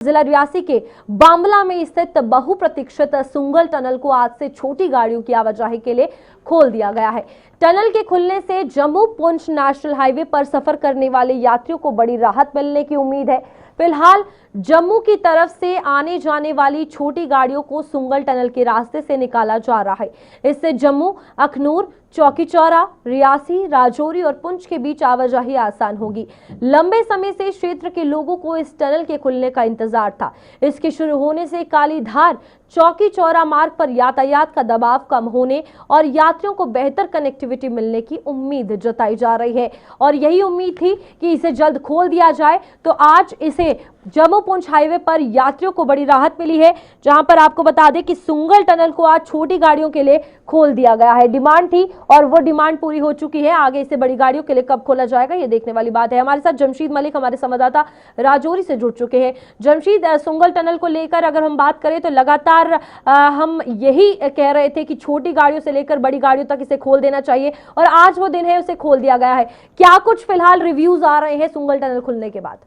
जिला रियासी के बांबला में स्थित बहुप्रतीक्षित सुंगल टनल को आज से छोटी गाड़ियों की आवाजाही के लिए खोल दिया गया है। टनल के खुलने से जम्मू पुंछ नेशनल हाईवे पर सफर करने वाले यात्रियों को बड़ी राहत मिलने की उम्मीद है। फिलहाल जम्मू की तरफ से आने जाने वाली छोटी गाड़ियों को सुंगल टनल के रास्ते से निकाला जा रहा है। इससे जम्मू, अखनूर, चौकी चौरा, रियासी, राजौरी और पुंछ के बीच आवाजाही आसान होगी। लंबे समय से क्षेत्र के लोगों को इस टनल के खुलने का इंतजार था। इसके शुरू होने से कालीधार चौकी चौरा मार्ग पर यातायात का दबाव कम होने और यात्रियों को बेहतर कनेक्टिविटी मिलने की उम्मीद जताई जा रही है और यही उम्मीद थी कि इसे जल्द खोल दिया जाए। तो आज इसे जम्मू पुंछ हाईवे पर यात्रियों को बड़ी राहत मिली है, जहां पर आपको बता दें कि सुंगल टनल को आज छोटी गाड़ियों के लिए खोल दिया गया है। डिमांड थी और वो डिमांड पूरी हो चुकी है। आगे इसे बड़ी गाड़ियों के लिए कब खोला जाएगा ये देखने वाली बात है। हमारे साथ जमशीद मलिक हमारे संवाददाता राजौरी से जुड़ चुके हैं। जमशीद, सुंगल टनल को लेकर अगर हम बात करें तो लगातार हम यही कह रहे थे कि छोटी गाड़ियों से लेकर बड़ी गाड़ियों तक इसे खोल देना चाहिए और आज वो दिन है, उसे खोल दिया गया है। क्या कुछ फिलहाल रिव्यूज आ रहे हैं सुंगल टनल खुलने के बाद?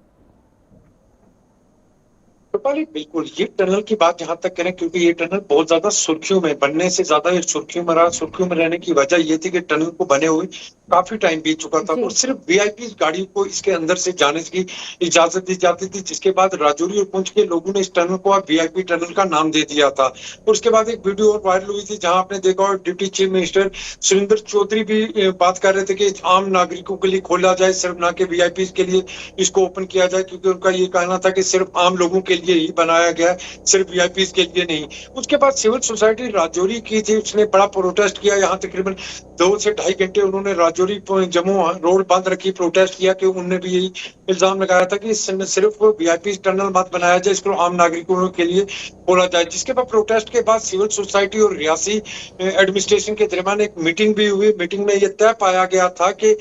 बिल्कुल, ये टनल की बात जहां तक करें, क्योंकि ये टनल बहुत ज्यादा सुर्खियों में, बनने से ज्यादा ये सुर्खियों में रहा। सुर्खियों में रहने की वजह ये थी कि टनल को बने हुए काफी टाइम बीत चुका था और सिर्फ वीआईपी गाड़ियों को इसके अंदर से जाने की इजाजत दी जाती थी, जिसके बाद राजौरी और पुंछ के लोगों ने इस टनल को अब वीआईपी टनल का नाम दे दिया था। और उसके बाद एक वीडियो और वायरल हुई थी जहां आपने देखा और deputy chief minister Surendra Chaudhary भी बात कर रहे थे कि आम नागरिकों के लिए खोला जाए, सिर्फ ना कि वीआईपी के लिए इसको ओपन किया जाए, क्योंकि उनका ये कहना था कि सिर्फ आम लोगों के लिए ही बनाया गया, सिर्फ वीआईपी के लिए नहीं। उसके बाद सिविल सोसाइटी राजौरी की थी, उसने बड़ा प्रोटेस्ट किया। यहाँ तकरीबन 2 से ढाई घंटे उन्होंने राजौरी जम्मू रोड बंद रखी, प्रोटेस्ट किया कि उन्होंने भी यही इल्जाम लगाया था कि सिर्फ वीआईपी टनल मत बनाया जाए, इसको आम नागरिकों के लिए खोला जाए। जिसके बाद प्रोटेस्ट के बाद सिविल सोसाइटी और रियासी एडमिनिस्ट्रेशन के दरमियान एक मीटिंग भी हुई। मीटिंग में यह तय पाया गया था कि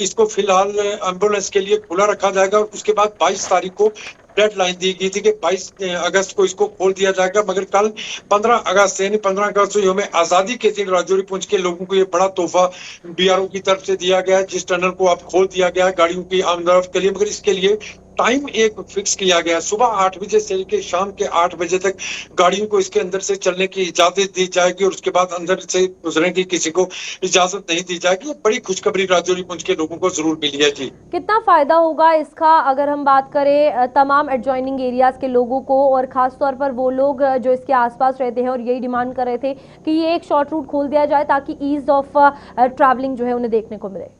इसको फिलहाल एम्बुलेंस के लिए खुला रखा जाएगा और उसके बाद 22 तारीख को डेडलाइन दी गई थी कि 22 अगस्त को इसको खोल दिया जाएगा। मगर कल 15 अगस्त यानी 15 अगस्त को यौम आजादी के दिन राजौरी पुंछ के लोगों को ये बड़ा तोहफा बीआरओ की तरफ से दिया गया है, जिस टनल को अब खोल दिया गया है गाड़ियों की आमदरफ्त के लिए। मगर इसके लिए टाइम एक फिक्स किया गया, सुबह 8 बजे से लेकर शाम के 8 बजे तक गाड़ियों को इसके अंदर से चलने की इजाजत दी जाएगी और उसके बाद अंदर से गुजरने की किसी को इजाजत नहीं दी जाएगी। बड़ी खुशखबरी राजौरी पुंछ के लोगों को जरूर मिली है। जी, कितना फायदा होगा इसका अगर हम बात करें तमाम एडजॉइनिंग एरियाज के लोगों को, और खास तौर पर वो लोग जो इसके आसपास रहते हैं और यही डिमांड कर रहे थे कि ये एक शॉर्ट रूट खोल दिया जाए ताकि ईज ऑफ ट्रैवलिंग जो है उन्हें देखने को मिले?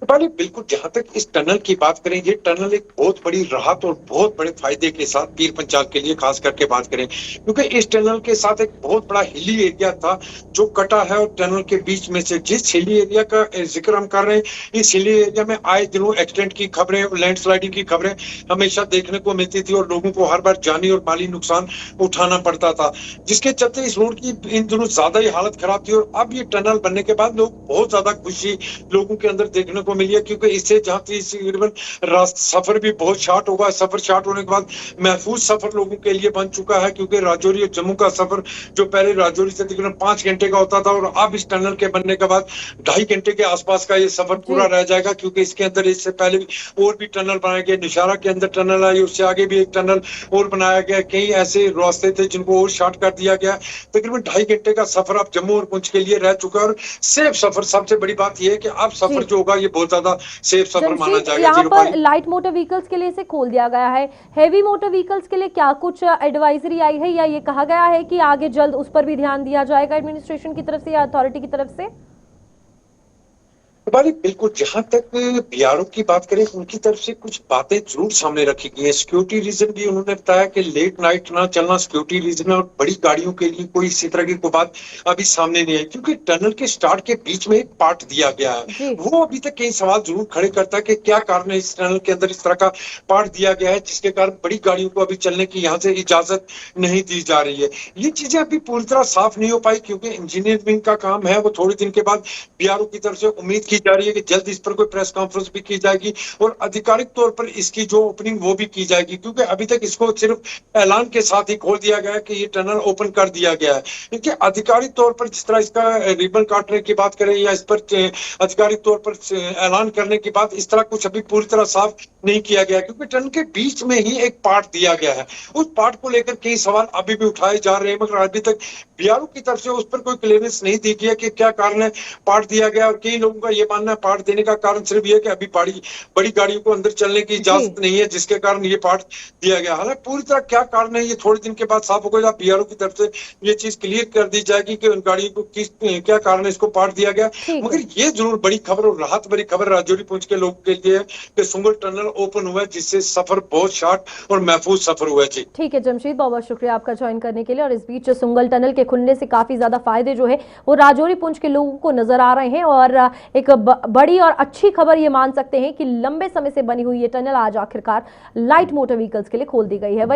बिल्कुल, जहां तक इस टनल की बात करें, ये टनल एक बहुत बड़ी राहत और बहुत बड़े फायदे के साथ पीर पंचाल के लिए खास करके बात करें, क्योंकि इस टनल के साथ एक बहुत बड़ा हिली एरिया था जो कटा है और टनल के बीच में से जिस हिली एरिया का जिक्र हम कर रहे हैं, इस हिली एरिया में आए दिनों एक्सीडेंट की खबरें और लैंडस्लाइडिंग की खबरें हमेशा देखने को मिलती थी और लोगों को हर बार जानी और माली नुकसान उठाना पड़ता था, जिसके चलते इस रोड की इन दिनों ज्यादा ही हालत खराब थी। और अब ये टनल बनने के बाद लोग बहुत ज्यादा खुशी लोगों के अंदर देखने को मिली है, क्योंकि इससे जहां तकरीबन सफर भी बहुत शॉर्ट होगा। सफर शॉर्ट होने के बाद महफूज सफर लोगों के लिए बन चुका है, क्योंकि राजौरी और जम्मू का सफर जो पहले राजौरी से तकरीबन 5 घंटे का होता था और अब इस टनल के बनने के बाद 2.5 घंटे के आसपास का ये सफर पूरा रह जाएगा, क्योंकि इसके अंदर इससे पहले भी और भी टनल बनाए गए। निशारा के अंदर टनल आई, उससे आगे भी एक टनल और बनाया गया। कई ऐसे रास्ते थे जिनको और शॉर्ट कर दिया गया। तकरीबन 2.5 घंटे का सफर अब जम्मू और पुंछ के लिए रह चुका है और सेफ सफर। सबसे बड़ी बात यह है कि अब सफर जो होगा ये बहुत ज्यादा सेफ सफर माना जाएगा। यहाँ पर लाइट मोटर व्हीकल्स के लिए इसे खोल दिया गया है, हेवी मोटर व्हीकल्स के लिए क्या कुछ एडवाइजरी आई है या ये कहा गया है कि आगे जल्द उस पर भी ध्यान दिया जाएगा एडमिनिस्ट्रेशन की तरफ से या अथॉरिटी की तरफ से? बिल्कुल, जहां तक बीआरओ की बात करें, उनकी तरफ से कुछ बातें जरूर सामने रखी गई है। सिक्योरिटी रीजन भी उन्होंने बताया कि लेट नाइट ना चलना सिक्योरिटी रीजन है और बड़ी गाड़ियों के लिए कोई इसी तरह की कोई बात अभी सामने नहीं आई, क्योंकि टनल के स्टार्ट के बीच में एक पार्ट दिया गया है। वो अभी तक कई सवाल जरूर खड़े करता है कि क्या कारण है इस टनल के अंदर इस तरह का पार्ट दिया गया है, जिसके कारण बड़ी गाड़ियों को अभी चलने की यहाँ से इजाजत नहीं दी जा रही है। ये चीजें अभी पूरी तरह साफ नहीं हो पाई, क्योंकि इंजीनियरिंग का काम है, वो थोड़े दिन के बाद बीआरओ की तरफ से उम्मीद की जा रही है कि जल्द इस पर कोई प्रेस कॉन्फ्रेंस भी की जाएगी और आधिकारिक तौर पर इसकी जो ओपनिंग वो भी की जाएगी, क्योंकि अभी तक इसको सिर्फ ऐलान के साथ ही खोल दिया गया है कि ये टनल ओपन कर दिया गया है। क्योंकि आधिकारिक तौर पर जिस तरह इसका रिबन काटने की बात करें या इस पर आधिकारिक तौर पर ऐलान करने की बात, इस तरह कुछ अभी पूरी तरह साफ नहीं किया गया, क्योंकि टनल के बीच में ही एक पार्ट दिया गया है। उस पार्ट को लेकर कई सवाल अभी भी उठाए जा रहे हैं, मगर अभी तक बीआरओ की तरफ से उस पर कोई क्लियरेंस नहीं दी गई है कि क्या कारण है पार्ट दिया गया। और कई लोगों का ये मानना है पार्ट देने का कारण सिर्फ ये कि अभी बड़ी गाड़ियों को अंदर चलने की इजाजत नहीं है, जिसके कारण ये पार्ट दिया गया। हालांकि पूरी तरह क्या कारण है ये थोड़े दिन के बाद साफ होगा। बीआरओ की तरफ से ये चीज क्लियर कर दी जाएगी कि उन गाड़ियों को क्या कारण है इसको पार्ट दिया गया। मगर ये जरूर बड़ी खबर और राहत भरी खबर राजौरी पुंछ के लोगों के लिए है कि सुंगल टनल ओपन हुआ है, जिससे सफर बहुत शॉर्ट और महफूज सफर हुआ है। जी ठीक है जमशेद, बहुत बहुत शुक्रिया आपका ज्वाइन करने के लिए। और इस बीच सुंगल टनल के खुलने से काफी ज्यादा फायदे जो है वो राजौरी पुंछ के लोगों को नजर आ रहे हैं और एक बड़ी और अच्छी खबर ये मान सकते हैं कि लंबे समय से बनी हुई ये टनल आज आखिरकार लाइट मोटर व्हीकल्स के लिए खोल दी गई है।